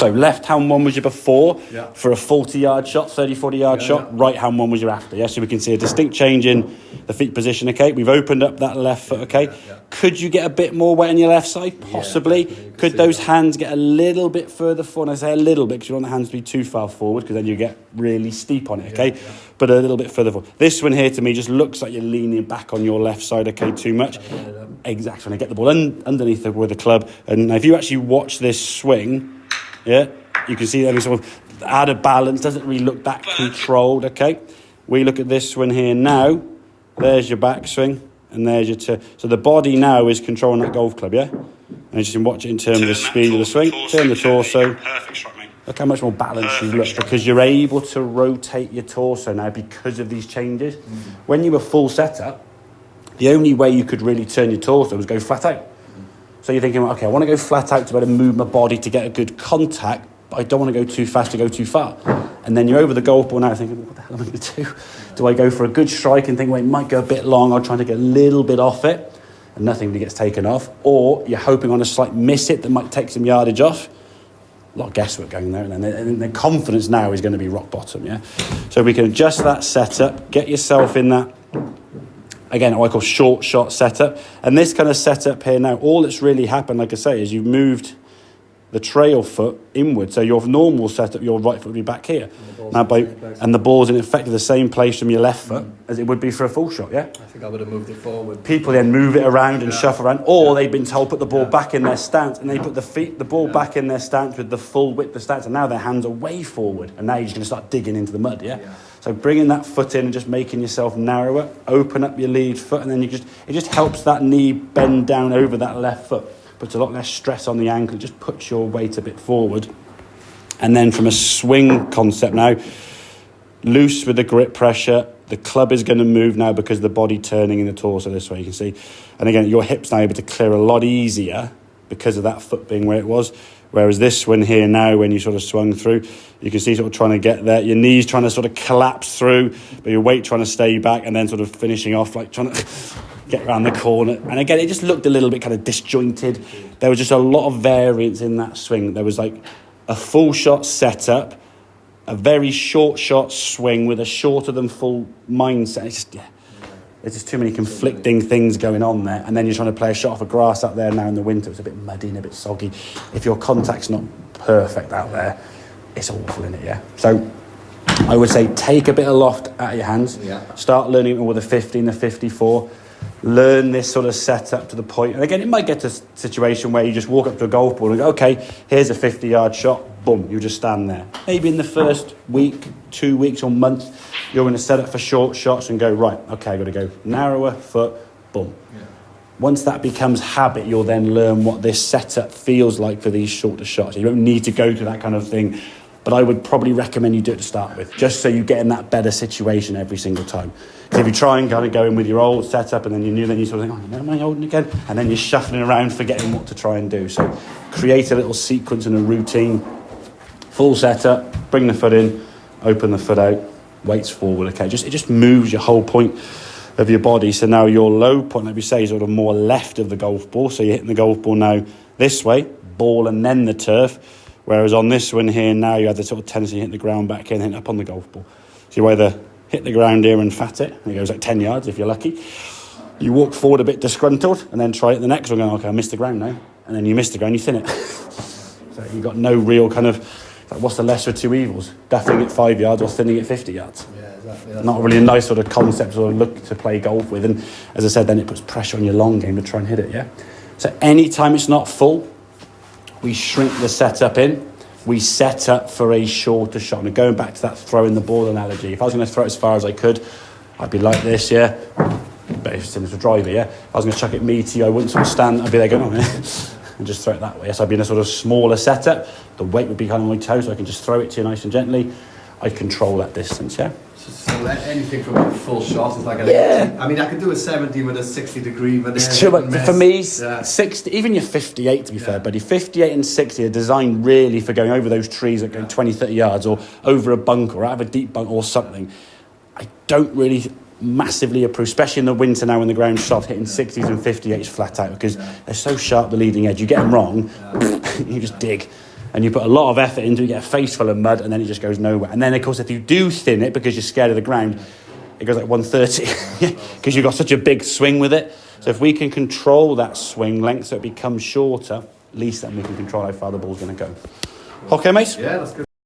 So left-hand one was your before Yeah. for a 40-yard shot, 30, 40-yard shot. Yeah. Right-hand one was your after, yeah? So we can see a distinct change in the feet position, okay? We've opened up that left foot, okay? Yeah. Could you get a bit more weight on your left side? Possibly. definitely. You can Could see those that. hands get a little bit further forward? I say a little bit because you don't want the hands to be too far forward because then you get really steep on it, okay? Yeah. But a little bit further forward. This one here to me just looks like you're leaning back on your left side, okay, too much. Exactly. When I get the ball underneath with the club. And if you actually watch this swing, yeah, you can see that sort of out of balance, doesn't really look that controlled, okay? We look at this one here now. There's your backswing, and there's your turn. So the body now is controlling that golf club, yeah? And you can watch it in terms of the speed of the swing. Turn the torso. Perfect shot, mate. Look how much more balanced you look because you're able to rotate your torso now because of these changes. When you were full setup, the only way you could really turn your torso was go flat out. So you're thinking, okay, I want to go flat out to be able to move my body to get a good contact, but I don't want to go too fast to go too far. And then you're over the golf ball now thinking, what the hell am I going to do? Do I go for a good strike and think, well, it might go a bit long, I'll try to get a little bit off it, and nothing really gets taken off? Or you're hoping on a slight miss hit that might take some yardage off. A lot of guesswork going there, and the confidence now is going to be rock bottom, yeah? So we can adjust that setup, get yourself in that, again, what I call short shot setup. And this kind of setup here now, all that's really happened, like I say, is you've moved the trail foot inward. So your normal setup, your right foot would be back here. And the ball's in effect the same place from your left foot as it would be for a full shot, yeah? I think I would have moved it forward. People then move it around and shuffle around, or they've been told put the ball back in their stance, and they put the ball back in their stance with the full width of stance, and now their hands are way forward, and now you're just going to start digging into the mud, yeah? So bringing that foot in and just making yourself narrower, open up your lead foot, and then it just helps that knee bend down over that left foot. Puts a lot less stress on the ankle, just puts your weight a bit forward. And then from a swing concept now, loose with the grip pressure, the club is going to move now because of the body turning in the torso this way, you can see. And again, your hips now able to clear a lot easier because of that foot being where it was. Whereas this one here now, when you sort of swung through, you can see sort of trying to get there. Your knees trying to sort of collapse through, but your weight trying to stay back and then sort of finishing off, like trying to get around the corner. And again, it just looked a little bit kind of disjointed. There was just a lot of variance in that swing. There was like a full shot setup, a very short shot swing with a shorter than full mindset. It's just, there's just too many conflicting things going on there. And then you're trying to play a shot off of grass out there now in the winter. It's a bit muddy and a bit soggy. If your contact's not perfect out there, it's awful, in it, yeah? So I would say take a bit of loft out of your hands. Start learning it with a 50 and the 54. Learn this sort of setup to the point. And again, it might get to a situation where you just walk up to a golf ball and go, okay, here's a 50-yard shot. Boom, you just stand there. Maybe in the first week, 2 weeks or month, you're going to set up for short shots and go, right, okay, I've got to go narrower foot, boom. Once that becomes habit, you'll then learn what this setup feels like for these shorter shots. You don't need to go to that kind of thing, but I would probably recommend you do it to start with, just so you get in that better situation every single time. Because if you try and kind of go in with your old setup and then you sort of think, oh, am I holding again? And then you're shuffling around, forgetting what to try and do. So create a little sequence and a routine. Full setup, bring the foot in, open the foot out, weights forward, okay? It just moves your whole point of your body. So now your low point, like we say, is sort of more left of the golf ball. So you're hitting the golf ball now this way, ball and then the turf. Whereas on this one here now, you have the sort of tendency to hit the ground back in, hit up on the golf ball. So you either hit the ground here and fat it, and it goes like 10 yards if you're lucky. You walk forward a bit disgruntled, and then try it the next one, going, okay, I missed the ground now. And then you miss the ground, you thin it. So you've got no real kind of, like, what's the lesser of two evils? Duffing it 5 yards or thinning it 50 yards. Yeah, exactly. That's not really a nice sort of concept or look to play golf with. And as I said, then it puts pressure on your long game to try and hit it, yeah? So anytime it's not full, we shrink the setup in. We set up for a shorter shot. And going back to that throwing the ball analogy, if I was going to throw it as far as I could, I'd be like this, yeah? But if it's a driver, yeah? If I was going to chuck it meaty, I wouldn't sort of stand, I'd be there going, oh, and just throw it that way. So I'd be in a sort of smaller setup. The weight would be kind of on my toes, so I can just throw it to you nice and gently. I control that distance, yeah? So anything from a full shot is like an 80. I mean, I could do a 70 with a 60-degree, but it's too much. For me, 60, even your 58, to be fair, buddy, 58 and 60 are designed really for going over those trees that go 20, 30 yards, or over a bunk, or out of a deep bunk, or something. I don't really massively approve, especially in the winter now when the ground's soft, hitting 60s and 58s flat out, because they're so sharp, the leading edge. You get them wrong, you just dig. and you put a lot of effort into it, you get a face full of mud, and then it just goes nowhere. And then, of course, if you do thin it because you're scared of the ground, it goes like 130 because you've got such a big swing with it. So if we can control that swing length so it becomes shorter, at least then we can control how far the ball's going to go. Okay, mate? Yeah, that's good.